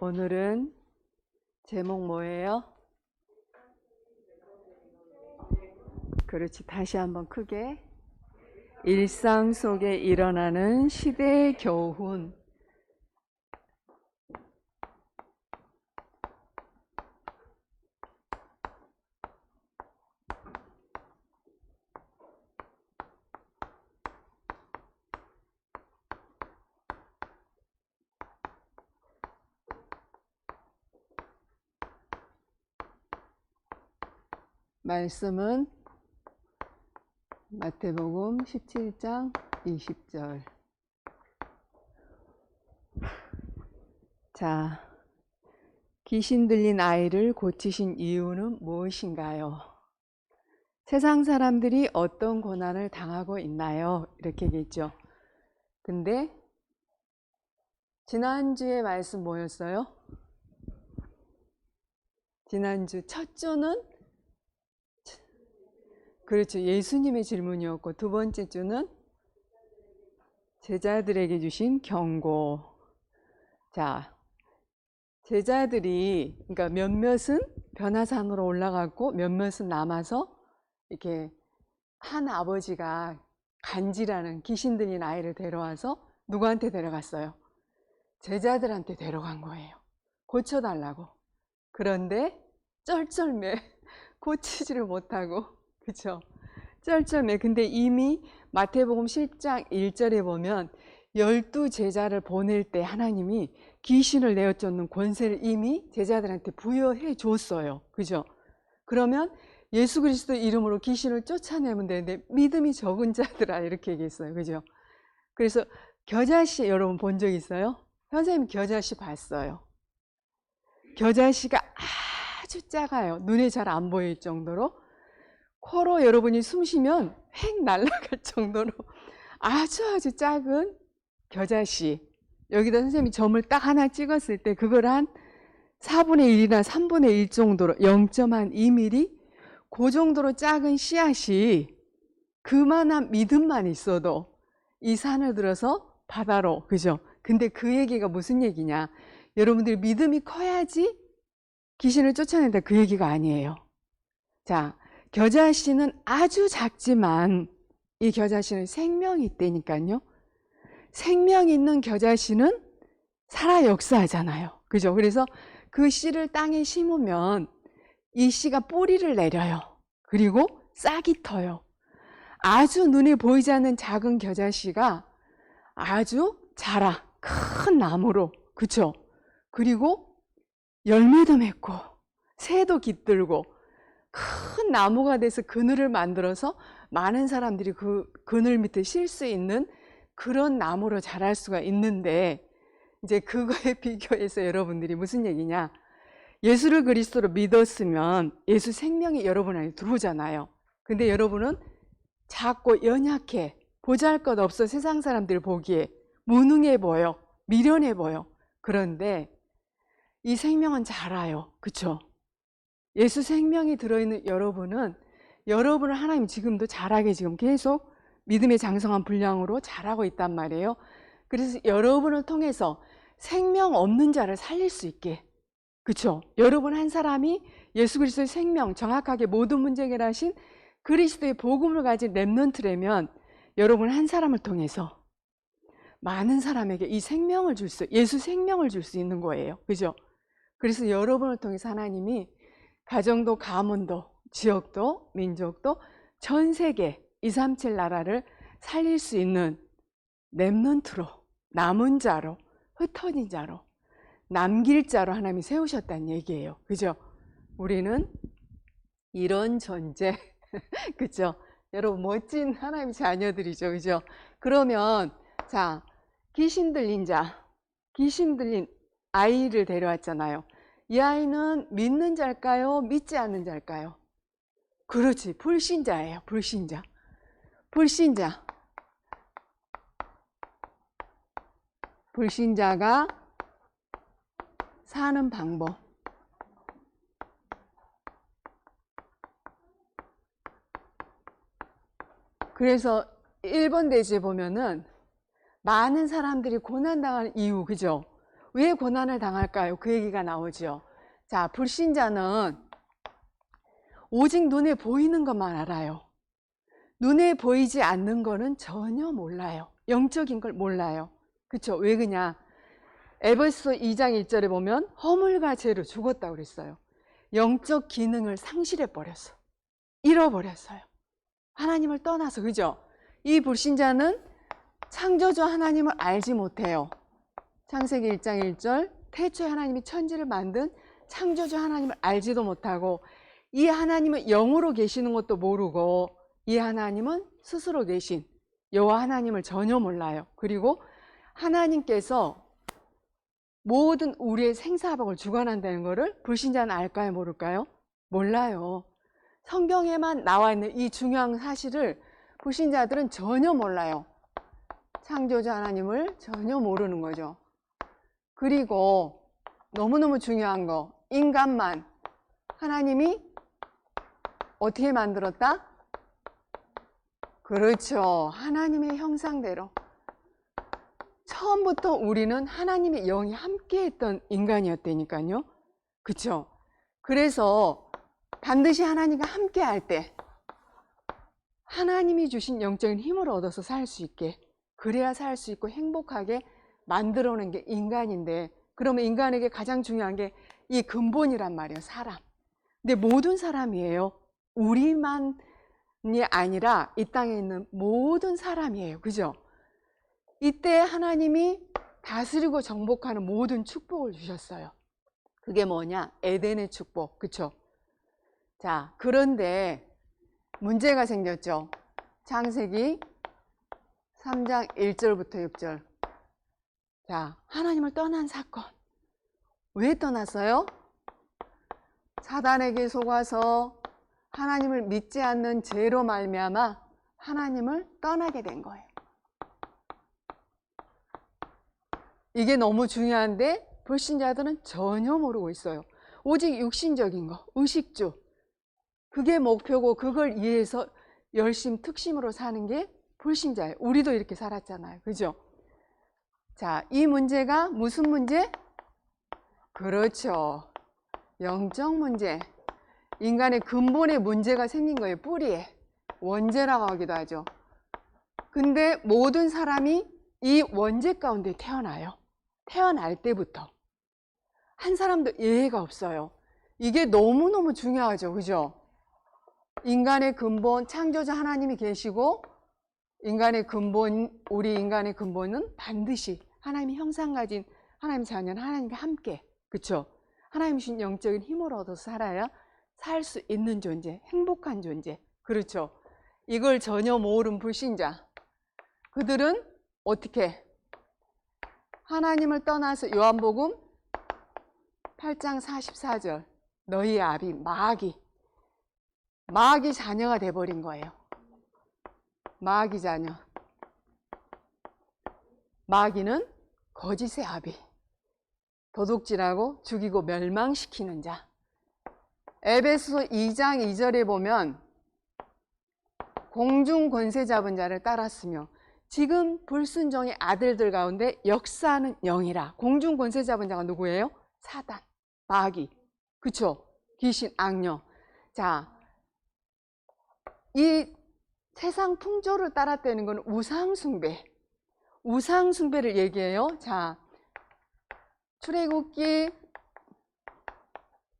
오늘은 제목 뭐예요? 그렇지. 다시 한번 크게. 일상 속에 일어나는 시대의 교훈. 말씀은 마태복음 17장 20절. 자, 귀신 들린 아이를 고치신 이유는 무엇인가요? 세상 사람들이 어떤 고난을 당하고 있나요? 이렇게 얘기했죠. 근데 지난주에 말씀 뭐였어요? 지난주 첫 주는 그렇죠. 예수님의 질문이었고, 두 번째 주는 제자들에게 주신 경고. 자, 제자들이, 그러니까 몇몇은 변화산으로 올라갔고, 몇몇은 남아서 이렇게 한 아버지가 간지라는 귀신 들린 아이를 데려와서 누구한테 데려갔어요? 제자들한테 데려간 거예요. 고쳐달라고. 그런데 쩔쩔매 고치지를 못하고, 그쵸? 쩔쩔매. 근데 이미 마태복음 10장 1절에 보면 12제자를 보낼 때 하나님이 귀신을 내어쫓는 권세를 이미 제자들한테 부여해 줬어요. 그죠? 그러면 예수 그리스도 이름으로 귀신을 쫓아내면 되는데 믿음이 적은 자들아 이렇게 얘기했어요. 그죠? 그래서 겨자씨 여러분 본 적 있어요? 선생님 겨자씨 봤어요. 겨자씨가 아주 작아요. 눈에 잘 안 보일 정도로. 코로 여러분이 숨 쉬면 획 날아갈 정도로 아주 작은 겨자씨. 여기다 선생님이 점을 딱 하나 찍었을 때 그걸 한 4분의 1이나 3분의 1 정도로 0.2mm 그 정도로 작은 씨앗이 그만한 믿음만 있어도 이 산을 들어서 바다로, 그죠? 근데 그 얘기가 무슨 얘기냐? 여러분들 믿음이 커야지 귀신을 쫓아낸다 그 얘기가 아니에요. 자, 겨자씨는 아주 작지만 이 겨자씨는 생명이 있다니까요. 생명 있는 겨자씨는 살아 역사하잖아요. 그죠? 그래서 그 씨를 땅에 심으면 이 씨가 뿌리를 내려요. 그리고 싹이 터요. 아주 눈에 보이지 않는 작은 겨자씨가 아주 자라. 큰 나무로. 그쵸? 그리고 열매도 맺고 새도 깃들고 큰 나무가 돼서 그늘을 만들어서 많은 사람들이 그 그늘 밑에 쉴 수 있는 그런 나무로 자랄 수가 있는데 이제 그거에 비교해서 여러분들이 무슨 얘기냐? 예수를 그리스도로 믿었으면 예수 생명이 여러분 안에 들어오잖아요. 근데 여러분은 작고 연약해, 보잘것없어. 세상 사람들 보기에 무능해 보여, 미련해 보여. 그런데 이 생명은 자라요. 그쵸? 예수 생명이 들어있는 여러분은 여러분을 하나님 지금도 자라게 지금 계속 믿음의 장성한 분량으로 자라고 있단 말이에요. 그래서 여러분을 통해서 생명 없는 자를 살릴 수 있게. 그쵸? 여러분 한 사람이 예수 그리스도의 생명, 정확하게 모든 문제 해결하신 그리스도의 복음을 가진 렘넌트라면 여러분 한 사람을 통해서 많은 사람에게 이 생명을 예수 생명을 줄 수 있는 거예요. 그죠? 그래서 여러분을 통해서 하나님이 가정도 가문도 지역도 민족도 전 세계 237 나라를 살릴 수 있는 렘넌트로, 남은 자로, 흩어진 자로, 남길 자로 하나님이 세우셨다는 얘기예요. 그죠? 우리는 이런 존재, 그죠? 여러분 멋진 하나님의 자녀들이죠. 그죠? 그러면 자, 귀신 들린 아이를 데려왔잖아요. 이 아이는 믿는 자일까요? 믿지 않는 자일까요? 그렇지, 불신자예요. 불신자. 불신자가 사는 방법. 그래서 1번 대지에 보면은 많은 사람들이 고난당하는 이유, 그죠? 왜 고난을 당할까요? 그 얘기가 나오죠. 자, 불신자는 오직 눈에 보이는 것만 알아요. 눈에 보이지 않는 거는 전혀 몰라요. 영적인 걸 몰라요. 그쵸? 왜 그냐? 에베소 2장 1절에 보면 허물과 죄로 죽었다고 그랬어요. 영적 기능을 상실해 버렸어. 잃어버렸어요. 하나님을 떠나서. 그죠? 이 불신자는 창조주 하나님을 알지 못해요. 창세기 1장 1절 태초에 하나님이 천지를 만든 창조주 하나님을 알지도 못하고 이 하나님은 영으로 계시는 것도 모르고 이 하나님은 스스로 계신 여호와 하나님을 전혀 몰라요. 그리고 하나님께서 모든 우리의 생사박을 주관한다는 것을 불신자는 알까요? 모를까요? 몰라요. 성경에만 나와 있는 이 중요한 사실을 불신자들은 전혀 몰라요. 창조주 하나님을 전혀 모르는 거죠. 그리고 너무너무 중요한 거, 인간만 하나님이 어떻게 만들었다? 그렇죠. 하나님의 형상대로. 처음부터 우리는 하나님의 영이 함께했던 인간이었다니까요. 그렇죠? 그래서 반드시 하나님과 함께할 때 하나님이 주신 영적인 힘을 얻어서 살 수 있게, 그래야 살 수 있고 행복하게 만들어낸 게 인간인데, 그러면 인간에게 가장 중요한 게 이 근본이란 말이에요. 사람. 근데 모든 사람이에요. 우리만이 아니라 이 땅에 있는 모든 사람이에요. 그죠? 이때 하나님이 다스리고 정복하는 모든 축복을 주셨어요. 그게 뭐냐? 에덴의 축복. 그쵸? 자, 그런데 문제가 생겼죠. 창세기 3장 1절부터 6절. 자, 하나님을 떠난 사건. 왜 떠났어요? 사단에게 속아서 하나님을 믿지 않는 죄로 말미암아 하나님을 떠나게 된 거예요. 이게 너무 중요한데 불신자들은 전혀 모르고 있어요. 오직 육신적인 거, 의식주. 그게 목표고 그걸 이해해서 열심 특심으로 사는 게 불신자예요. 우리도 이렇게 살았잖아요. 그죠? 자, 이 문제가 무슨 문제? 그렇죠. 영적 문제. 인간의 근본에 문제가 생긴 거예요. 뿌리에. 원죄라고 하기도 하죠. 근데 모든 사람이 이 원죄 가운데 태어나요. 태어날 때부터. 한 사람도 예외가 없어요. 이게 너무너무 중요하죠. 그죠? 인간의 근본, 창조자 하나님이 계시고 인간의 근본, 우리 인간의 근본은 반드시 하나님의 형상 가진 하나님 자녀는 하나님과 함께, 그렇죠? 하나님 주신 영적인 힘을 얻어서 살아야 살 수 있는 존재, 행복한 존재, 그렇죠? 이걸 전혀 모르는 불신자, 그들은 어떻게? 하나님을 떠나서 요한복음 8장 44절 너희의 아비 마귀 자녀가 돼버린 거예요. 마귀 자녀. 마귀는 거짓의 아비, 도둑질하고 죽이고 멸망시키는 자. 에베소 2장 2절에 보면 공중 권세 잡은 자를 따랐으며 지금 불순종의 아들들 가운데 역사하는 영이라. 공중 권세 잡은 자가 누구예요? 사단, 마귀, 그쵸? 귀신, 악령. 자, 이 세상 풍조를 따랐다는 건 우상숭배. 우상숭배를 얘기해요. 자, 출애굽기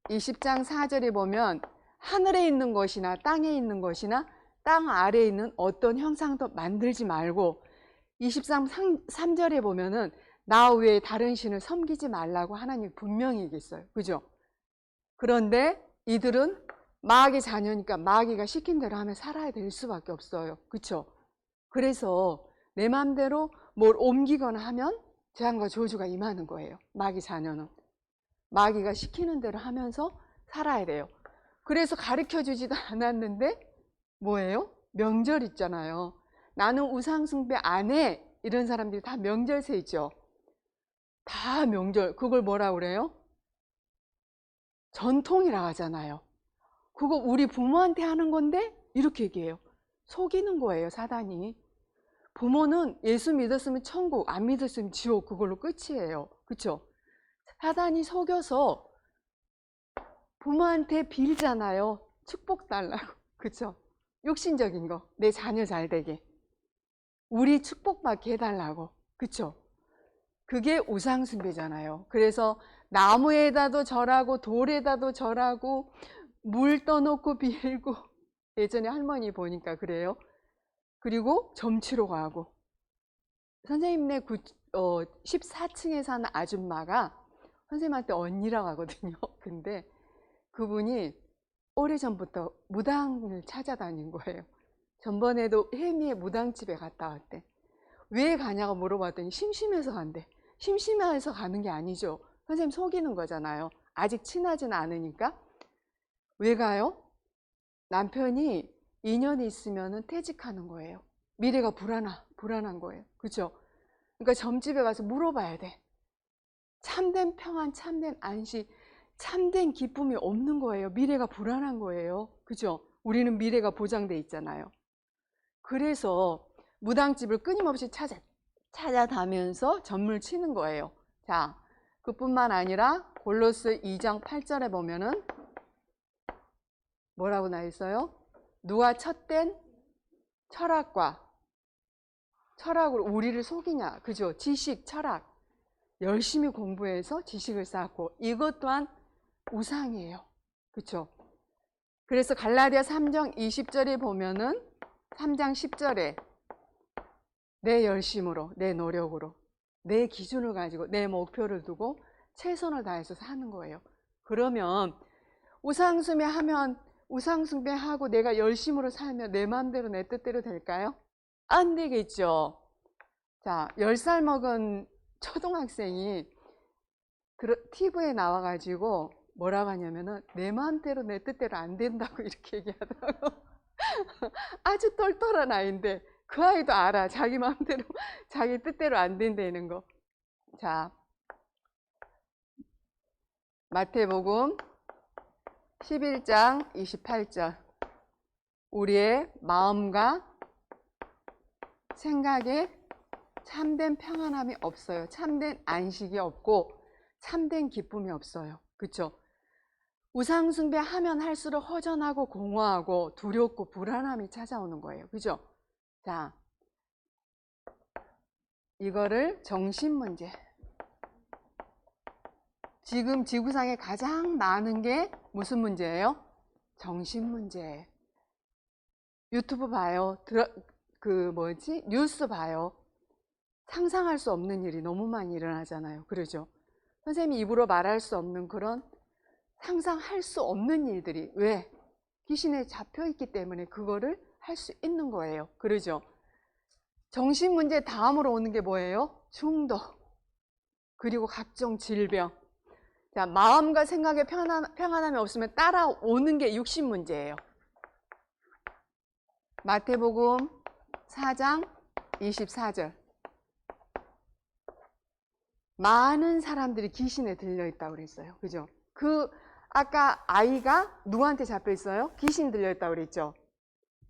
20장 4절에 보면 하늘에 있는 것이나 땅에 있는 것이나 땅 아래에 있는 어떤 형상도 만들지 말고 23절에 보면은 나 외에 다른 신을 섬기지 말라고 하나님이 분명히 얘기했어요. 그죠? 그런데 이들은 마귀 자녀니까 마귀가 시킨 대로 하면 살아야 될 수밖에 없어요. 그쵸? 그래서 내 마음대로 뭘 옮기거나 하면 재앙과 저주가 임하는 거예요. 마귀 자녀는. 마귀가 시키는 대로 하면서 살아야 돼요. 그래서 가르쳐주지도 않았는데 뭐예요? 명절 있잖아요. 나는 우상숭배 안 해. 이런 사람들이 다 명절새 있죠. 다 명절. 그걸 뭐라 그래요? 전통이라고 하잖아요. 그거 우리 부모한테 하는 건데 이렇게 얘기해요. 속이는 거예요, 사단이. 부모는 예수 믿었으면 천국, 안 믿었으면 지옥, 그걸로 끝이에요. 그렇죠? 사단이 속여서 부모한테 빌잖아요. 축복 달라고. 그쵸? 욕심적인 거. 내 자녀 잘 되게. 우리 축복받게 해달라고. 그쵸? 그게 우상숭배잖아요. 그래서 나무에다도 절하고 돌에다도 절하고 물 떠놓고 빌고 예전에 할머니 보니까 그래요. 그리고 점치러 가고 선생님네 14층에 사는 아줌마가 선생님한테 언니라고 하거든요. 근데 그분이 오래전부터 무당을 찾아다닌 거예요. 전번에도 혜미의 무당집에 갔다 왔대. 왜 가냐고 물어봤더니 심심해서 간대. 심심해서 가는 게 아니죠. 선생님 속이는 거잖아요. 아직 친하진 않으니까. 왜 가요? 남편이 2년이 있으면 퇴직하는 거예요. 미래가 불안한 거예요. 그죠? 그러니까 점집에 가서 물어봐야 돼. 참된 평안, 참된 안식, 참된 기쁨이 없는 거예요. 미래가 불안한 거예요. 그죠? 우리는 미래가 보장돼 있잖아요. 그래서 무당집을 끊임없이 찾아다면서 전물 치는 거예요. 자, 그뿐만 아니라 골로새 2장 8절에 보면은 뭐라고 나와 있어요? 누가 첫 된 철학으로 우리를 속이냐? 그죠? 지식, 철학. 열심히 공부해서 지식을 쌓고 이것 또한 우상이에요. 그렇죠? 그래서 갈라디아 3장 20절에 보면은 3장 10절에 내 열심으로, 내 노력으로, 내 기준을 가지고 내 목표를 두고 최선을 다해서 사는 거예요. 그러면 우상숭배하고 내가 열심으로 살면 내 마음대로 내 뜻대로 될까요? 안 되겠죠. 자, 10살 먹은 초등학생이 TV에 나와가지고 뭐라고 하냐면은 내 마음대로 내 뜻대로 안 된다고 이렇게 얘기하더라고. 아주 똘똘한 아이인데 그 아이도 알아. 자기 마음대로 자기 뜻대로 안 된다는 거. 자, 마태복음 11장 28절. 우리의 마음과 생각에 참된 평안함이 없어요. 참된 안식이 없고 참된 기쁨이 없어요. 그렇죠? 우상숭배하면 할수록 허전하고 공허하고 두렵고 불안함이 찾아오는 거예요. 그죠? 자, 이거를 정신문제. 지금 지구상에 가장 많은 게 무슨 문제예요? 정신문제예요. 유튜브 봐요. 뉴스 봐요. 상상할 수 없는 일이 너무 많이 일어나잖아요. 그러죠? 선생님이 입으로 말할 수 없는 그런 상상할 수 없는 일들이 왜? 귀신에 잡혀있기 때문에 그거를 할 수 있는 거예요. 그러죠? 정신문제 다음으로 오는 게 뭐예요? 중독. 그리고 각종 질병. 자, 마음과 생각에 평안함이 없으면 따라오는 게 육신문제예요. 마태복음 4장 24절. 많은 사람들이 귀신에 들려있다고 그랬어요. 그죠? 아까 아이가 누구한테 잡혀있어요? 귀신 들려있다고 그랬죠?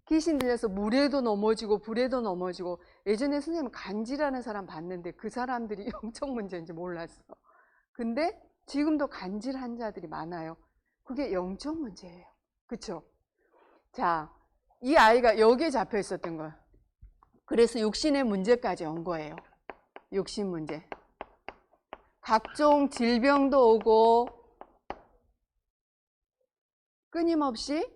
귀신 들려서 물에도 넘어지고 불에도 넘어지고 예전에 선생님 간지라는 사람 봤는데 그 사람들이 영적 문제인지 몰랐어. 근데 지금도 간질 환자들이 많아요. 그게 영적 문제예요. 그쵸? 자, 이 아이가 여기에 잡혀 있었던 거예요. 그래서 육신의 문제까지 온 거예요. 육신 문제. 각종 질병도 오고 끊임없이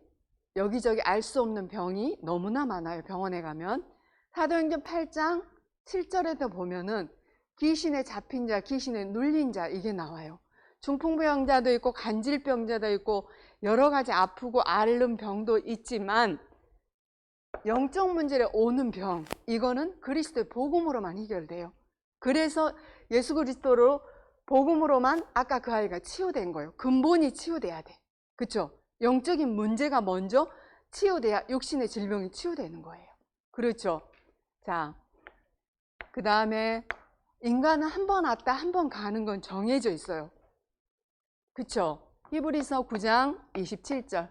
여기저기 알 수 없는 병이 너무나 많아요. 병원에 가면. 사도행전 8장 7절에도 보면은 귀신에 잡힌 자, 귀신에 눌린 자 이게 나와요. 중풍병자도 있고 간질병자도 있고 여러 가지 아프고 앓는 병도 있지만 영적 문제로 오는 병 이거는 그리스도의 복음으로만 해결돼요. 그래서 예수 그리스도로 복음으로만 아까 그 아이가 치유된 거예요. 근본이 치유돼야 돼. 그렇죠? 영적인 문제가 먼저 치유돼야 육신의 질병이 치유되는 거예요. 그렇죠? 자, 그 다음에 인간은 한 번 왔다 한 번 가는 건 정해져 있어요. 그쵸? 히브리서 9장 27절.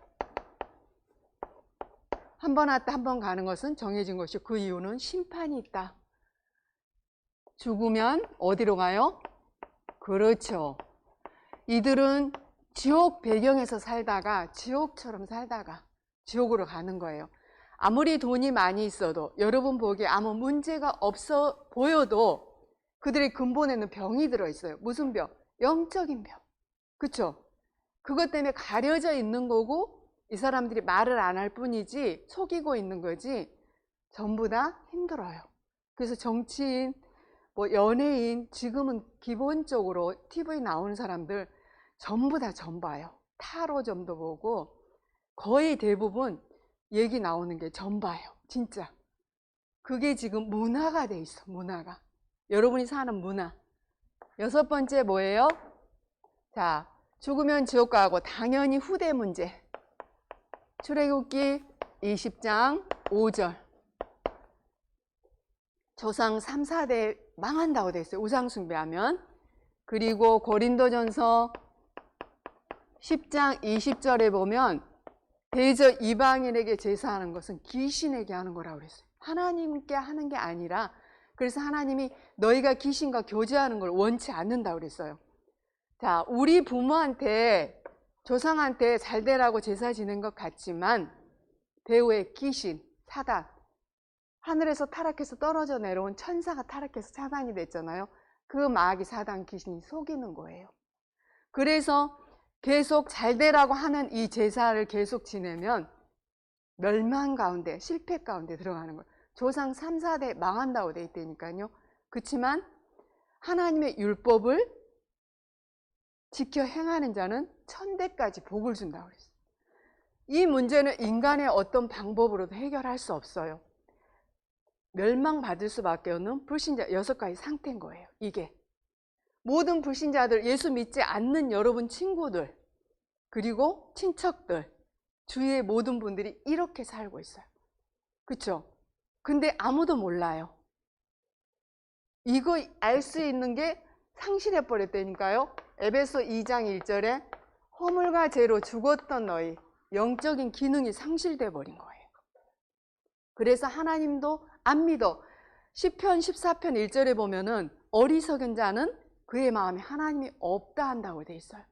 한 번 왔다 한 번 가는 것은 정해진 것이고 그 이유는 심판이 있다. 죽으면 어디로 가요? 그렇죠. 이들은 지옥 배경에서 살다가 지옥처럼 살다가 지옥으로 가는 거예요. 아무리 돈이 많이 있어도 여러분 보기에 아무 문제가 없어 보여도 그들의 근본에는 병이 들어있어요. 무슨 병? 영적인 병. 그쵸? 그것 때문에 가려져 있는 거고 이 사람들이 말을 안 할 뿐이지 속이고 있는 거지 전부 다 힘들어요. 그래서 정치인, 뭐 연예인, 지금은 기본적으로 TV에 나오는 사람들 전부 다 점 봐요. 타로점도 보고 거의 대부분 얘기 나오는 게 점 봐요. 진짜. 그게 지금 문화가 돼 있어. 문화가. 여러분이 사는 문화. 6번째 뭐예요? 자, 죽으면 지옥 가고 당연히 후대 문제. 출애굽기 20장 5절. 조상 3, 4대 망한다고 돼 있어요. 우상 숭배하면. 그리고 고린도전서 10장 20절에 보면 대저 이방인에게 제사하는 것은 귀신에게 하는 거라고 그랬어요. 하나님께 하는 게 아니라 그래서 하나님이 너희가 귀신과 교제하는 걸 원치 않는다고 그랬어요. 자, 우리 부모한테 조상한테 잘 되라고 제사 지는 것 같지만 배후에 귀신, 사단, 하늘에서 타락해서 떨어져 내려온 천사가 타락해서 사단이 됐잖아요. 그 마귀 사단 귀신이 속이는 거예요. 그래서 계속 잘 되라고 하는 이 제사를 계속 지내면 멸망 가운데, 실패 가운데 들어가는 거예요. 조상 3, 4대 망한다고 돼 있다니까요. 그렇지만 하나님의 율법을 지켜 행하는 자는 천대까지 복을 준다고 그랬어요. 이 문제는 인간의 어떤 방법으로도 해결할 수 없어요. 멸망받을 수밖에 없는 불신자 6가지 상태인 거예요. 이게 모든 불신자들, 예수 믿지 않는 여러분 친구들, 그리고 친척들, 주위의 모든 분들이 이렇게 살고 있어요. 그렇죠? 근데 아무도 몰라요. 이거 알 수 있는 게 상실해 버렸다니까요. 에베소 2장 1절에 허물과 죄로 죽었던 너희 영적인 기능이 상실돼 버린 거예요. 그래서 하나님도 안 믿어. 시편 14편 1절에 보면은 어리석은 자는 그의 마음에 하나님이 없다 한다고 돼 있어요.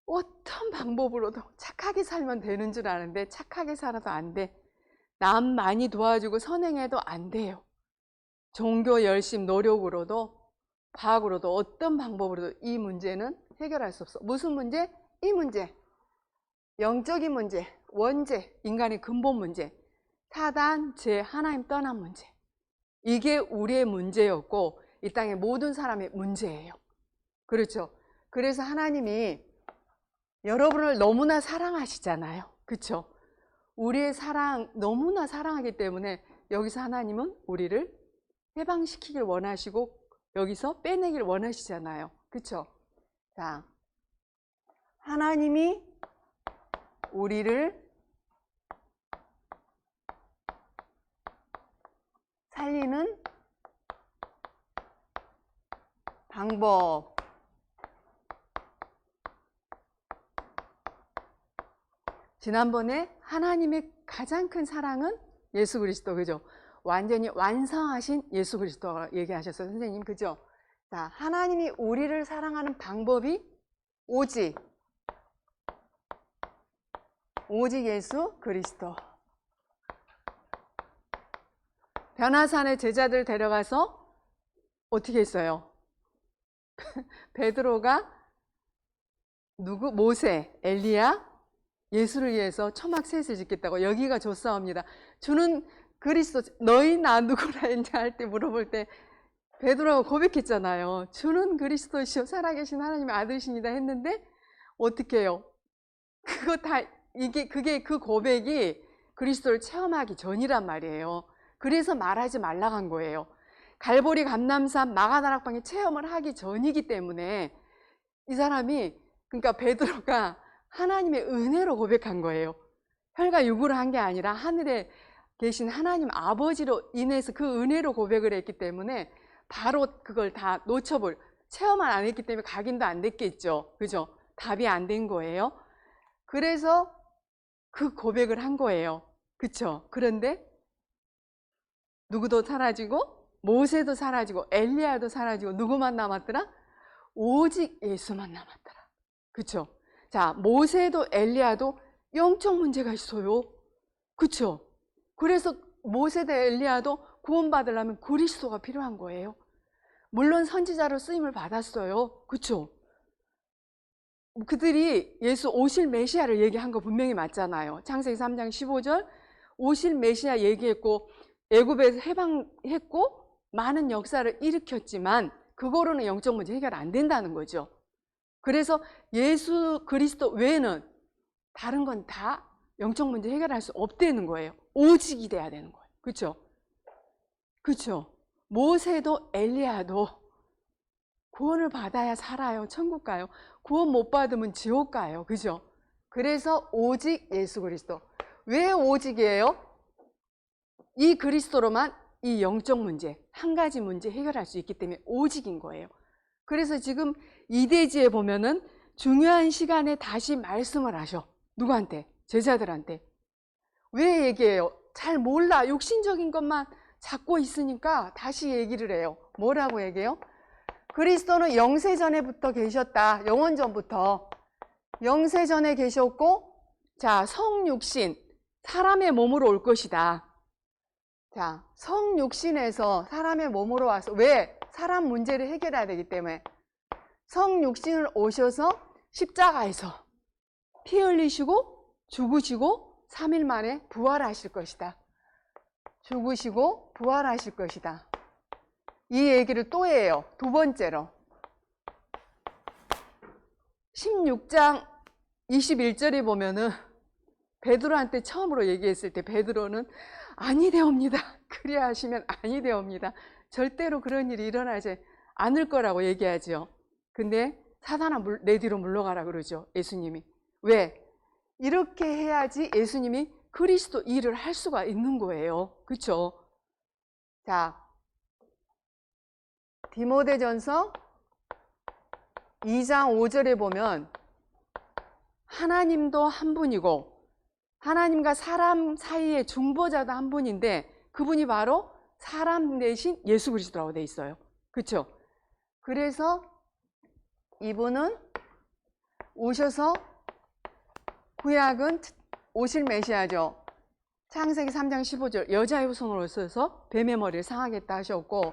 어떤 방법으로도 착하게 살면 되는 줄 아는데 착하게 살아도 안 돼. 남 많이 도와주고 선행해도 안 돼요. 종교 열심 노력으로도 과학으로도 어떤 방법으로도 이 문제는 해결할 수 없어. 무슨 문제? 이 문제. 영적인 문제, 원죄, 인간의 근본 문제, 사단, 죄, 하나님 떠난 문제. 이게 우리의 문제였고 이 땅의 모든 사람의 문제예요. 그렇죠? 그래서 하나님이 여러분을 너무나 사랑하시잖아요. 그렇죠? 우리의 사랑 너무나 사랑하기 때문에 여기서 하나님은 우리를 해방시키길 원하시고 여기서 빼내길 원하시잖아요. 그렇죠? 자, 하나님이 우리를 살리는 방법. 지난번에 하나님의 가장 큰 사랑은 예수 그리스도, 그죠? 완전히 완성하신 예수 그리스도가 얘기하셨어요, 선생님, 그죠? 자, 하나님이 우리를 사랑하는 방법이 오직 예수 그리스도. 변화산에 제자들 데려가서 어떻게 했어요? 베드로가 누구? 모세, 엘리야, 예수를 위해서 초막셋을 짓겠다고 여기가 좋사옵니다. 주는 그리스도, 너희 나 누구라 했냐 할 때 물어볼 때 베드로가 고백했잖아요. 주는 그리스도시요 살아계신 하나님의 아들이십니다 했는데 어떻게 해요? 그거 다 그게 그 고백이 그리스도를 체험하기 전이란 말이에요. 그래서 말하지 말라고 한 거예요. 갈보리 감람산 마가다락방에 체험을 하기 전이기 때문에 이 사람이, 그러니까 베드로가 하나님의 은혜로 고백한 거예요. 혈과 육으로 한 게 아니라 하늘에 계신 하나님 아버지로 인해서 그 은혜로 고백을 했기 때문에 바로 그걸 다 체험을 안 했기 때문에 각인도 안 됐겠죠. 그죠? 답이 안 된 거예요. 그래서 그 고백을 한 거예요. 그쵸? 그런데 누구도 사라지고 모세도 사라지고 엘리야도 사라지고 누구만 남았더라? 오직 예수만 남았더라. 그쵸? 자, 모세도 엘리야도 영적 문제가 있어요. 그쵸? 그래서 모세도 엘리야도 구원받으려면 그리스도가 필요한 거예요. 물론 선지자로 쓰임을 받았어요. 그쵸? 그들이 예수 오실 메시아를 얘기한 거 분명히 맞잖아요. 창세기 3장 15절 오실 메시아 얘기했고 애굽에서 해방했고 많은 역사를 일으켰지만 그거로는 영적 문제 해결 안 된다는 거죠. 그래서 예수 그리스도 외에는 다른 건 다 영적 문제 해결할 수 없다는 거예요. 오직이 돼야 되는 거예요. 그렇죠? 그렇죠? 모세도 엘리야도 구원을 받아야 살아요. 천국 가요. 구원 못 받으면 지옥 가요. 그죠? 그래서 오직 예수 그리스도. 왜 오직이에요? 이 그리스도로만 이 영적 문제, 한 가지 문제 해결할 수 있기 때문에 오직인 거예요. 그래서 지금 이대지에 보면은 중요한 시간에 다시 말씀을 하셔. 누구한테? 제자들한테. 왜 얘기해요? 잘 몰라. 육신적인 것만 잡고 있으니까 다시 얘기를 해요. 뭐라고 얘기해요? 그리스도는 영세전에부터 계셨다. 영원전부터. 영세전에 계셨고, 자, 성육신, 사람의 몸으로 올 것이다. 자, 성육신에서 사람의 몸으로 와서, 왜? 사람 문제를 해결해야 되기 때문에. 성육신을 오셔서 십자가에서 피 흘리시고 죽으시고 3일 만에 부활하실 것이다. 죽으시고 부활하실 것이다. 이 얘기를 또 해요. 두 번째로 16장 21절에 보면은 베드로한테 처음으로 얘기했을 때 베드로는 아니되옵니다. 그리야 하시면 아니되옵니다. 절대로 그런 일이 일어나지 않을 거라고 얘기하죠. 근데 사단아 내 뒤로 물러가라 그러죠. 예수님이. 왜? 이렇게 해야지 예수님이 그리스도 일을 할 수가 있는 거예요. 그렇죠? 자, 디모데전서 2장 5절에 보면 하나님도 한 분이고 하나님과 사람 사이의 중보자도 한 분인데 그분이 바로 사람 대신 예수 그리스도라고 돼 있어요. 그렇죠? 그래서 이분은 오셔서 구약은 오실 메시아죠. 창세기 3장 15절 여자의 후손으로 오셔서 뱀의 머리를 상하겠다 하셨고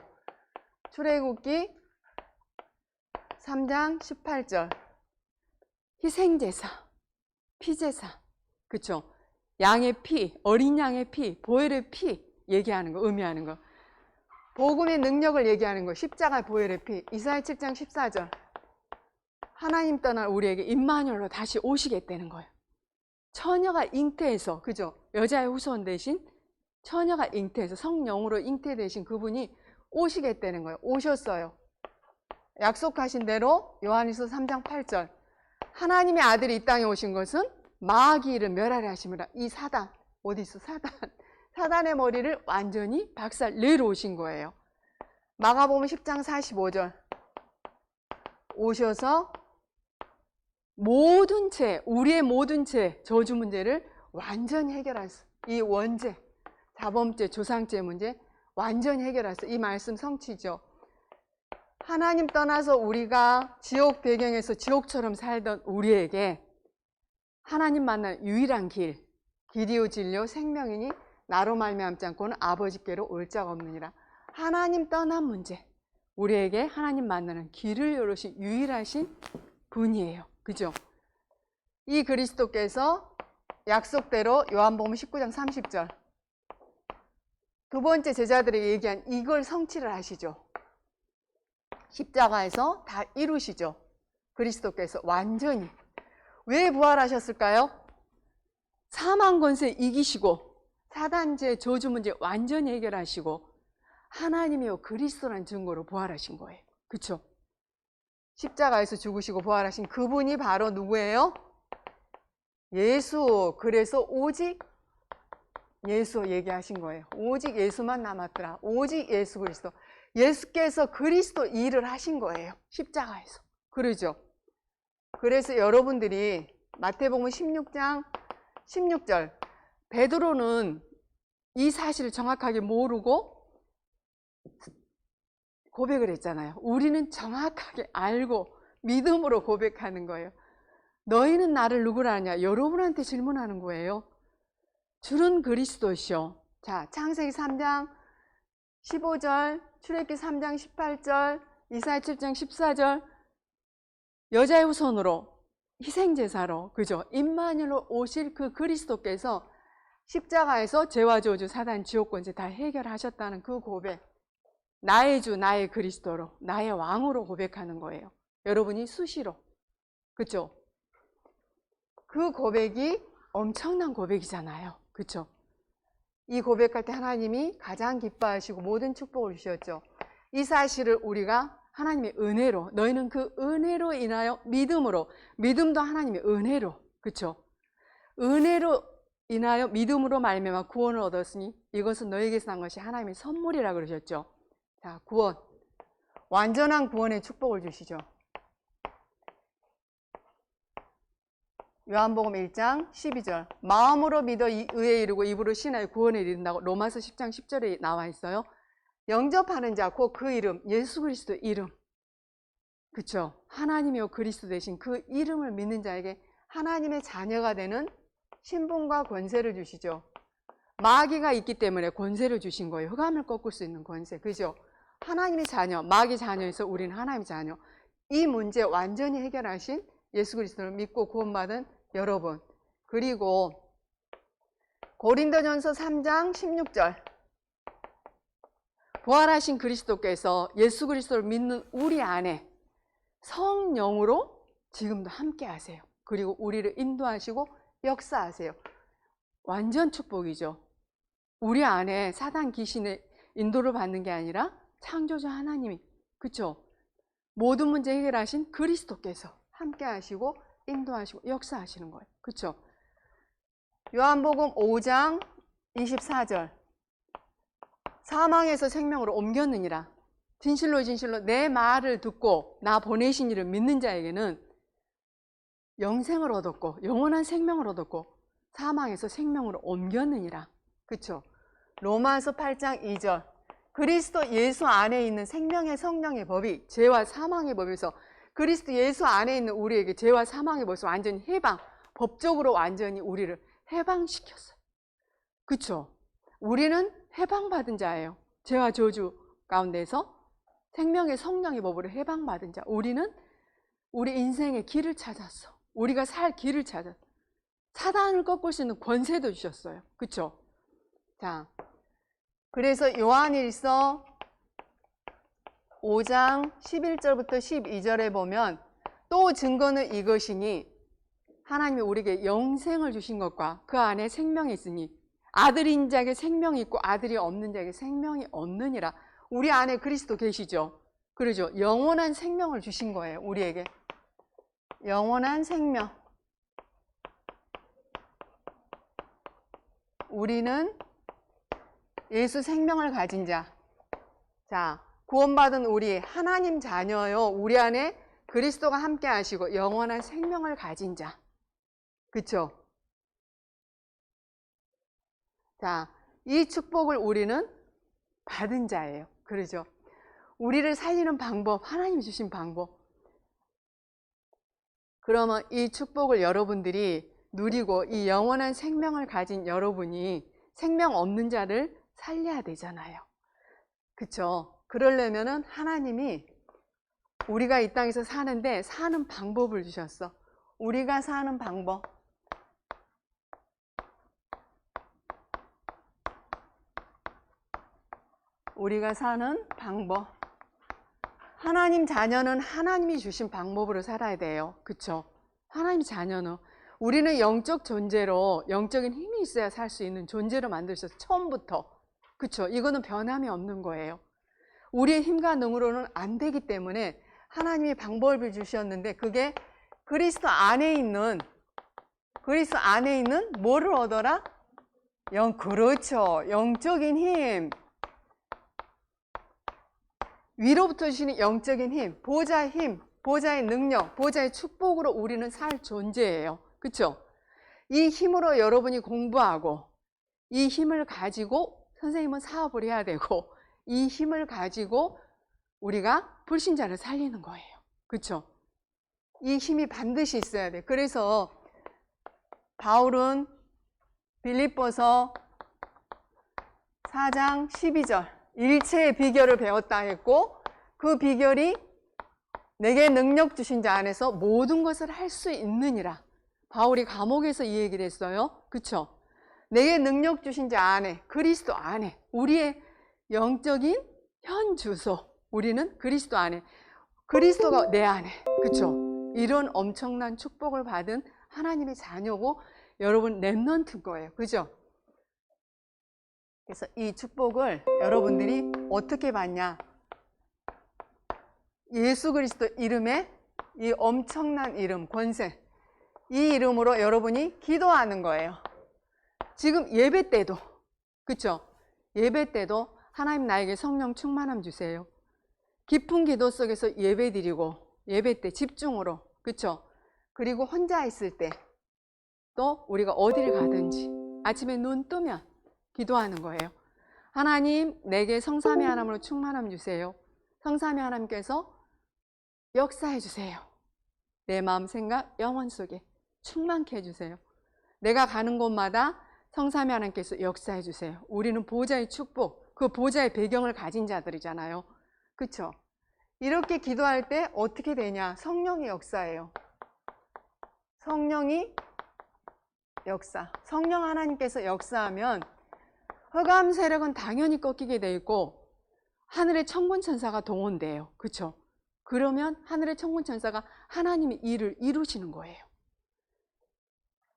출애굽기 3장 18절 희생제사, 피제사, 그쵸? 양의 피, 어린 양의 피, 보혈의 피 얘기하는 거, 의미하는 거. 복음의 능력을 얘기하는 거, 십자가 보혈의 피. 이사야 7장 14절 하나님 떠난 우리에게 임마누엘로 다시 오시겠다는 거예요. 처녀가 잉태해서, 그죠? 여자의 후손 대신 처녀가 잉태해서 성령으로 잉태되신 그분이 오시겠다는 거예요. 오셨어요. 약속하신 대로 요한일서 3장 8절 하나님의 아들이 이 땅에 오신 것은 마귀를 멸하려 하심이라. 이 사단, 어디 있어? 사단의 머리를 완전히 박살 내려 오신 거예요. 마가복음 10장 45절 오셔서 모든 죄, 우리의 모든 죄, 저주 문제를 완전히 해결할 수, 이 원죄, 자범죄, 조상죄 문제 완전히 해결할 수, 이 말씀 성취죠. 하나님 떠나서 우리가 지옥 배경에서 지옥처럼 살던 우리에게 하나님 만난 유일한 길이요 진리요 생명이니 나로 말미암지 않고는 아버지께로 올 자가 없느니라. 하나님 떠난 문제, 우리에게 하나님 만나는 길을 열으신 유일하신 분이에요. 그죠? 이 그리스도께서 약속대로 요한복음 19장 30절 두 번째 제자들에게 얘기한 이걸 성취를 하시죠. 십자가에서 다 이루시죠. 그리스도께서 완전히. 왜 부활하셨을까요? 사망 권세 이기시고 사단죄 저주 문제 완전히 해결하시고 하나님이요 그리스도란 증거로 부활하신 거예요. 그렇죠? 십자가에서 죽으시고 부활하신 그분이 바로 누구예요? 예수. 그래서 오직 예수 얘기하신 거예요. 오직 예수만 남았더라. 오직 예수 그리스도. 예수께서 그리스도 일을 하신 거예요. 십자가에서. 그러죠? 그래서 여러분들이 마태복음 16장 16절 베드로는 이 사실을 정확하게 모르고 고백을 했잖아요. 우리는 정확하게 알고 믿음으로 고백하는 거예요. 너희는 나를 누구라 하냐? 여러분한테 질문하는 거예요. 주는 그리스도시요. 자, 창세기 3장 15절, 출애굽기 3장 18절, 이사야 7장 14절, 여자의 후손으로 희생제사로, 그죠? 임마누엘로 오실 그 그리스도께서 십자가에서 죄와 저주, 사단, 지옥 권세 다 해결하셨다는 그 고백. 나의 주, 나의 그리스도로, 나의 왕으로 고백하는 거예요. 여러분이 수시로. 그죠? 그 고백이 엄청난 고백이잖아요. 그쵸? 이 고백할 때 하나님이 가장 기뻐하시고 모든 축복을 주셨죠. 이 사실을 우리가 하나님의 은혜로, 너희는 그 은혜로 인하여 믿음으로, 믿음도 하나님의 은혜로, 그쵸? 은혜로 인하여 믿음으로 말미암아 구원을 얻었으니 이것은 너희에게서 난 것이 하나님의 선물이라 그러셨죠. 자, 구원. 완전한 구원의 축복을 주시죠. 요한복음 1장 12절. 마음으로 믿어 의에 이르고 입으로 신하여 구원에 이른다고 로마서 10장 10절에 나와 있어요. 영접하는 자, 곧 그 이름, 예수 그리스도 이름. 그쵸? 하나님이요 그리스도 되신 그 이름을 믿는 자에게 하나님의 자녀가 되는 신분과 권세를 주시죠. 마귀가 있기 때문에 권세를 주신 거예요. 흑암을 꺾을 수 있는 권세. 그죠? 하나님의 자녀, 마귀 자녀에서 우리는 하나님의 자녀. 이 문제 완전히 해결하신 예수 그리스도를 믿고 구원받은 여러분. 그리고 고린도전서 3장 16절. 부활하신 그리스도께서 예수 그리스도를 믿는 우리 안에 성령으로 지금도 함께 하세요. 그리고 우리를 인도하시고 역사하세요. 완전 축복이죠. 우리 안에 사단 귀신의 인도를 받는 게 아니라 창조주 하나님이, 그쵸? 모든 문제 해결하신 그리스도께서 함께 하시고 인도하시고 역사하시는 거예요. 그쵸? 요한복음 5장 24절. 사망에서 생명으로 옮겼느니라. 진실로 진실로 내 말을 듣고 나 보내신 이를 믿는 자에게는 영생을 얻었고 영원한 생명을 얻었고 사망에서 생명으로 옮겼느니라. 그쵸? 로마서 8장 2절. 그리스도 예수 안에 있는 생명의 성령의 법이 죄와 사망의 법에서 그리스도 예수 안에 있는 우리에게 죄와 사망의 법에서 완전히 해방, 법적으로 완전히 우리를 해방시켰어요. 그쵸? 우리는 해방받은 자예요. 죄와 저주 가운데서 생명의 성령의 법으로 해방받은 자. 우리는 우리 인생의 길을 찾았어. 우리가 살 길을 찾았어. 사단을 꺾을 수 있는 권세도 주셨어요. 그쵸? 자, 그래서 요한일서 5장 11절부터 12절에 보면 또 증거는 이것이니 하나님이 우리에게 영생을 주신 것과 그 안에 생명이 있으니 아들인 자에게 생명이 있고 아들이 없는 자에게 생명이 없느니라. 우리 안에 그리스도 계시죠? 그러죠? 영원한 생명을 주신 거예요. 우리에게 영원한 생명. 우리는 예수 생명을 가진 자. 자, 구원받은 우리 하나님 자녀요. 우리 안에 그리스도가 함께 하시고 영원한 생명을 가진 자. 그쵸? 자, 이 축복을 우리는 받은 자예요. 그러죠? 우리를 살리는 방법, 하나님이 주신 방법. 그러면 이 축복을 여러분들이 누리고 이 영원한 생명을 가진 여러분이 생명 없는 자를 살려야 되잖아요. 그쵸? 그러려면은 하나님이 우리가 이 땅에서 사는데 사는 방법을 주셨어. 우리가 사는 방법. 우리가 사는 방법. 하나님 자녀는 하나님이 주신 방법으로 살아야 돼요. 그쵸? 하나님 자녀는 우리는 영적 존재로 영적인 힘이 있어야 살 수 있는 존재로 만드셨어요. 처음부터. 그쵸? 이거는 변함이 없는 거예요. 우리의 힘과 능으로는 안 되기 때문에 하나님이 방법을 주셨는데 그게 그리스도 안에 있는 뭐를 얻어라? 그렇죠. 영적인 힘. 위로부터 주시는 영적인 힘, 보좌의 힘, 보좌의 능력, 보좌의 축복으로 우리는 살 존재예요. 그렇죠? 이 힘으로 여러분이 공부하고 이 힘을 가지고 선생님은 사업을 해야 되고 이 힘을 가지고 우리가 불신자를 살리는 거예요. 그렇죠? 이 힘이 반드시 있어야 돼. 그래서 바울은 빌립보서 4장 12절 일체의 비결을 배웠다 했고, 그 비결이 내게 능력 주신 자 안에서 모든 것을 할 수 있느니라. 바울이 감옥에서 이 얘기를 했어요. 그쵸? 내게 능력 주신 자 안에, 그리스도 안에, 우리의 영적인 현 주소, 우리는 그리스도 안에, 그리스도가 내 안에. 그쵸? 이런 엄청난 축복을 받은 하나님의 자녀고 여러분 렘넌트인 거예요. 그죠? 그래서 이 축복을 여러분들이 어떻게 받냐? 예수 그리스도 이름에, 이 엄청난 이름, 권세, 이 이름으로 여러분이 기도하는 거예요. 지금 예배 때도, 그쵸? 예배 때도 하나님 나에게 성령 충만함 주세요. 깊은 기도 속에서 예배 드리고, 예배 때 집중으로, 그쵸? 그리고 혼자 있을 때, 또 우리가 어디를 가든지 아침에 눈 뜨면 기도하는 거예요. 하나님, 내게 성삼위 하나님으로 충만함 주세요. 성삼위 하나님께서 역사해 주세요. 내 마음, 생각, 영혼 속에 충만케 해주세요. 내가 가는 곳마다 성삼위 하나님께서 역사해 주세요. 우리는 보좌의 축복, 그 보좌의 배경을 가진 자들이잖아요. 그렇죠? 이렇게 기도할 때 어떻게 되냐? 성령이 역사예요. 성령이 역사. 성령 하나님께서 역사하면 흑암 세력은 당연히 꺾이게 돼 있고 하늘의 천군 천사가 동원돼요. 그렇죠? 그러면 하늘의 천군 천사가 하나님의 일을 이루시는 거예요.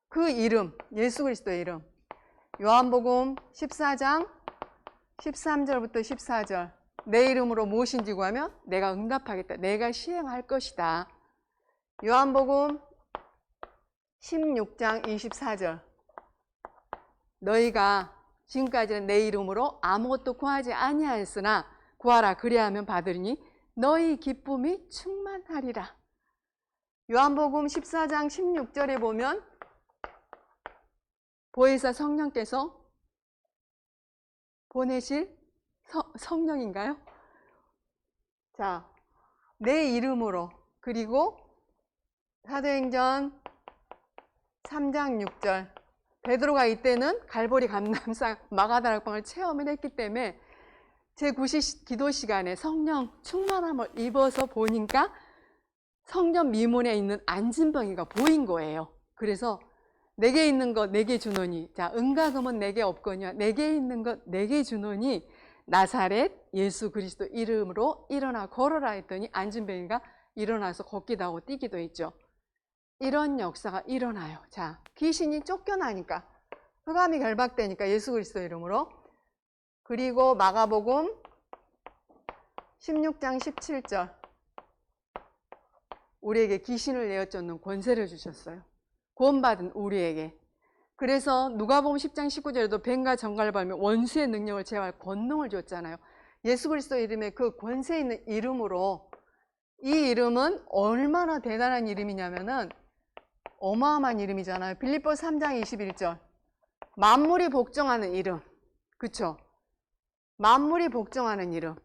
그 이름, 예수 그리스도의 이름. 요한복음 14장 13절부터 14절. 내 이름으로 무엇인지 구하면 내가 응답하겠다. 내가 시행할 것이다. 요한복음 16장 24절. 너희가 지금까지는 내 이름으로 아무것도 구하지 아니하였으나 구하라 그리하면 받으리니 너희 기쁨이 충만하리라. 요한복음 14장 16절에 보면 보혜사 성령께서 보내실 성령인가요? 자, 내 이름으로. 그리고 사도행전 3장 6절. 베드로가 이때는 갈보리 감람산 마가다락방을 체험을 했기 때문에 제9시 기도 시간에 성령 충만함을 입어서 보니까 성전 미문에 있는 안진병이가 보인 거예요. 그래서 내게 있는 것 내게 주노니, 자, 은과 금은 내게 없거니와 내게 있는 것 내게 주노니 나사렛 예수 그리스도 이름으로 일어나 걸어라 했더니 안진병이가 일어나서 걷기도 하고 뛰기도 했죠. 이런 역사가 일어나요. 자, 귀신이 쫓겨나니까, 흑암이 결박되니까 예수 그리스도 이름으로. 그리고 마가복음 16장 17절. 우리에게 귀신을 내어쫓는 권세를 주셨어요. 구원받은 우리에게. 그래서 누가복음 10장 19절에도 뱀과 정갈을 밟으며 원수의 능력을 제어할 권능을 줬잖아요. 예수 그리스도 이름에 그 권세 있는 이름으로, 이 이름은 얼마나 대단한 이름이냐면은 어마어마한 이름이잖아요. 빌립보 3장 21절. 만물이 복종하는 이름. 그쵸? 만물이 복종하는 이름.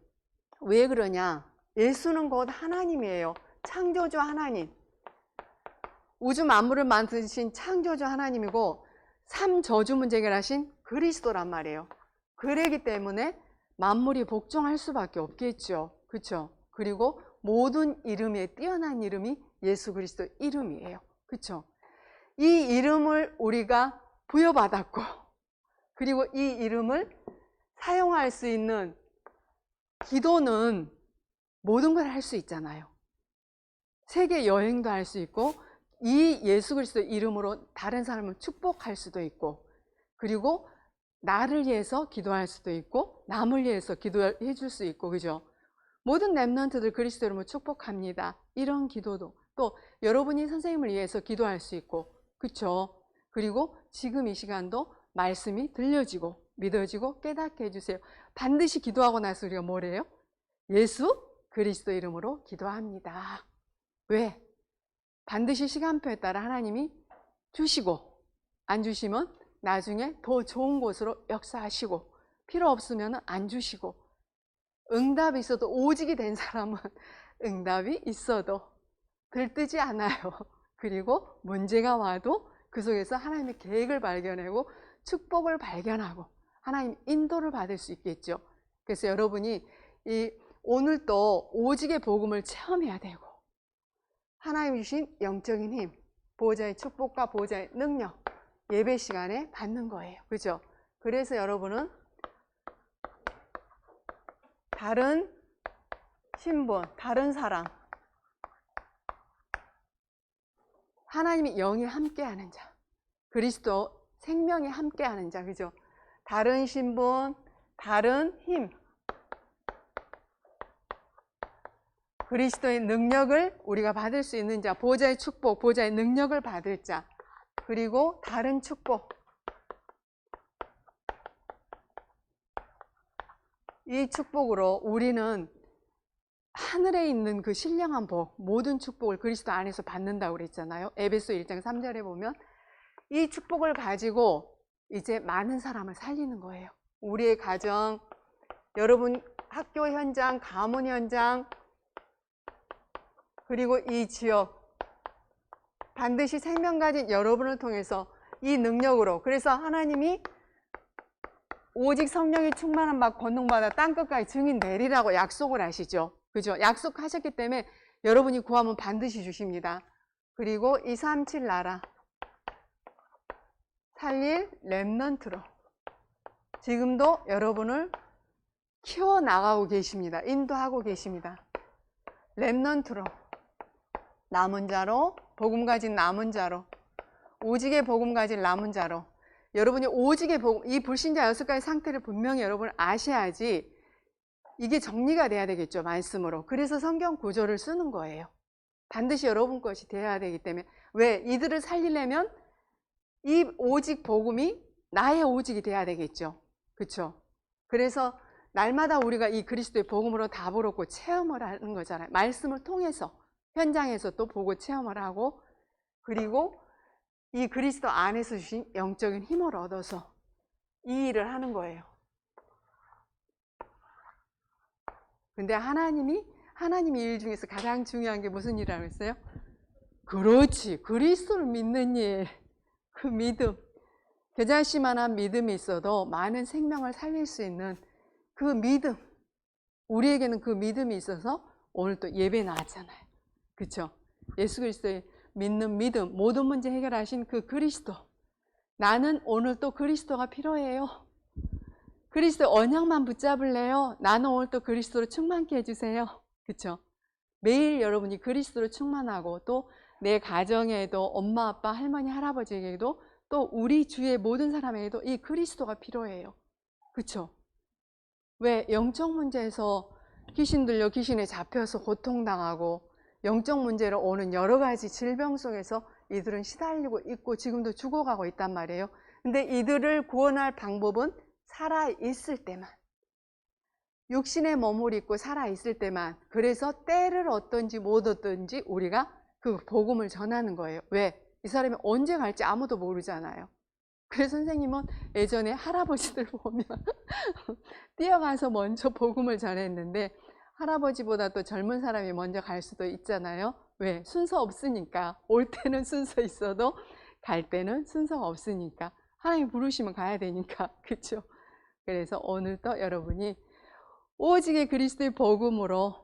왜 그러냐? 예수는 곧 하나님이에요. 창조주 하나님. 우주 만물을 만드신 창조주 하나님이고 삼저주 문제 해결하신 그리스도란 말이에요. 그러기 때문에 만물이 복종할 수밖에 없겠죠. 그쵸? 그리고 모든 이름에 뛰어난 이름이 예수 그리스도 이름이에요. 그쵸? 이 이름을 우리가 부여받았고, 그리고 이 이름을 사용할 수 있는 기도는 모든 걸 할 수 있잖아요. 세계 여행도 할 수 있고, 이 예수 그리스도 이름으로 다른 사람을 축복할 수도 있고, 그리고 나를 위해서 기도할 수도 있고, 남을 위해서 기도해 줄 수 있고, 그죠? 모든 렘넌트들 그리스도 이름으로 축복합니다. 이런 기도도, 또 여러분이 선생님을 위해서 기도할 수 있고, 그쵸? 그리고 지금 이 시간도 말씀이 들려지고 믿어지고 깨닫게 해주세요. 반드시 기도하고 나서 우리가 뭐래요? 예수 그리스도 이름으로 기도합니다. 왜? 반드시 시간표에 따라 하나님이 주시고, 안 주시면 나중에 더 좋은 곳으로 역사하시고, 필요 없으면 안 주시고, 응답이 있어도 오직이 된 사람은 응답이 있어도 들뜨지 않아요. 그리고 문제가 와도 그 속에서 하나님의 계획을 발견하고 축복을 발견하고 하나님 인도를 받을 수 있겠죠. 그래서 여러분이 오늘 또 오직의 복음을 체험해야 되고 하나님 주신 영적인 힘, 보호자의 축복과 보호자의 능력 예배 시간에 받는 거예요. 그죠? 그래서 여러분은 다른 신분, 다른 사람, 하나님이 영이 함께하는 자, 그리스도 생명이 함께하는 자, 그죠? 다른 신분, 다른 힘, 그리스도의 능력을 우리가 받을 수 있는 자, 보호자의 축복, 보호자의 능력을 받을 자, 그리고 다른 축복. 이 축복으로 우리는 하늘에 있는 그 신령한 복, 모든 축복을 그리스도 안에서 받는다고 그랬잖아요. 에베소 1장 3절에 보면 이 축복을 가지고 이제 많은 사람을 살리는 거예요. 우리의 가정, 여러분 학교 현장, 가문 현장, 그리고 이 지역, 반드시 생명 가진 여러분을 통해서 이 능력으로, 그래서 하나님이 오직 성령이 충만한 바 권능받아 땅끝까지 증인 내리라고 약속을 하시죠. 그죠? 약속하셨기 때문에 여러분이 구하면 반드시 주십니다. 그리고 237 나라 살릴 렘넌트로 지금도 여러분을 키워나가고 계십니다. 인도하고 계십니다. 렘넌트로, 남은 자로, 복음 가진 남은 자로, 오직의 복음 가진 남은 자로. 여러분이 오직의 복음, 이 불신자 6가지 상태를 분명히 여러분 아셔야지 이게 정리가 돼야 되겠죠. 말씀으로. 그래서 성경 구절을 쓰는 거예요. 반드시 여러분 것이 돼야 되기 때문에. 왜? 이들을 살리려면 이 오직 복음이 나의 오직이 돼야 되겠죠. 그렇죠? 그래서 날마다 우리가 이 그리스도의 복음으로 답을 얻고 체험을 하는 거잖아요. 말씀을 통해서 현장에서 또 보고 체험을 하고, 그리고 이 그리스도 안에서 주신 영적인 힘을 얻어서 이 일을 하는 거예요. 근데 하나님이 일 중에서 가장 중요한 게 무슨 일이라고 했어요? 그렇지, 그리스도를 믿는 일. 그 믿음, 겨자씨만한 믿음이 있어도 많은 생명을 살릴 수 있는 그 믿음, 우리에게는 그 믿음이 있어서 오늘 또 예배 나왔잖아요. 그렇죠? 예수 그리스도의 믿는 믿음, 모든 문제 해결하신 그 그리스도. 나는 오늘 또 그리스도가 필요해요. 그리스도 언약만 붙잡을래요? 나는 오늘 또 그리스도로 충만케 해주세요. 그렇죠? 매일 여러분이 그리스도로 충만하고 또 내 가정에도 엄마, 아빠, 할머니, 할아버지에게도 또 우리 주위의 모든 사람에게도 이 그리스도가 필요해요. 그렇죠? 왜? 영적 문제에서 귀신 들려 귀신에 잡혀서 고통당하고 영적 문제로 오는 여러 가지 질병 속에서 이들은 시달리고 있고 지금도 죽어가고 있단 말이에요. 근데 이들을 구원할 방법은 살아있을 때만, 육신의 몸을 입고 살아있을 때만. 그래서 때를 얻든지 못 얻든지 우리가 그 복음을 전하는 거예요. 왜? 이 사람이 언제 갈지 아무도 모르잖아요. 그래서 선생님은 예전에 할아버지들 보면 뛰어가서 먼저 복음을 전했는데 할아버지보다 또 젊은 사람이 먼저 갈 수도 있잖아요. 왜? 순서 없으니까. 올 때는 순서 있어도 갈 때는 순서가 없으니까. 하나님 부르시면 가야 되니까. 그렇죠? 그래서 오늘도 여러분이 오직의 그리스도의 복음으로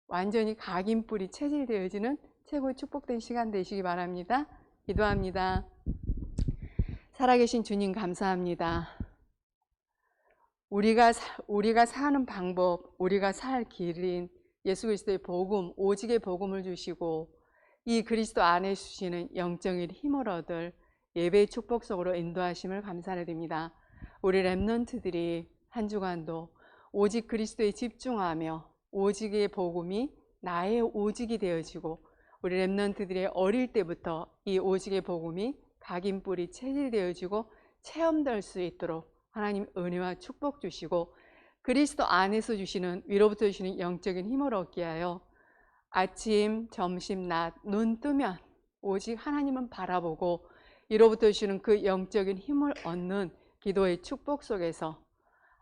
완전히 각인뿌리 체질되어지는 최고의 축복된 시간 되시기 바랍니다. 기도합니다. 살아계신 주님 감사합니다. 우리가 사는 방법, 우리가 살 길인 예수 그리스도의 복음, 오직의 복음을 주시고 이 그리스도 안에 주시는 영적인 힘을 얻을 예배의 축복 속으로 인도하심을 감사를 드립니다. 우리 렘넌트들이 한 주간도 오직 그리스도에 집중하며 오직의 복음이 나의 오직이 되어지고 우리 렘넌트들의 어릴 때부터 이 오직의 복음이 각인뿌리 체질되어지고 체험될 수 있도록 하나님 은혜와 축복 주시고 그리스도 안에서 주시는 위로부터 주시는 영적인 힘을 얻게 하여 아침, 점심, 낮 눈 뜨면 오직 하나님은 바라보고 이로부터 주시는 그 영적인 힘을 얻는 기도의 축복 속에서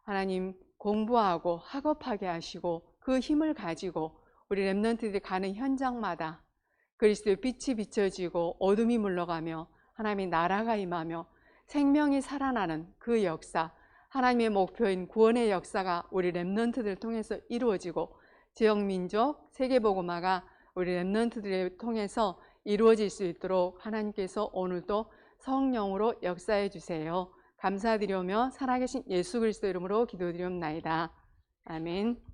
하나님 공부하고 학업하게 하시고 그 힘을 가지고 우리 렘넌트들이 가는 현장마다 그리스도의 빛이 비춰지고 어둠이 물러가며 하나님의 나라가 임하며 생명이 살아나는 그 역사, 하나님의 목표인 구원의 역사가 우리 렘넌트들을 통해서 이루어지고 지역민족 세계복음화가 우리 렘넌트들을 통해서 이루어질 수 있도록 하나님께서 오늘도 성령으로 역사해 주세요. 감사드리며 살아계신 예수 그리스도 이름으로 기도드리옵나이다. 아멘.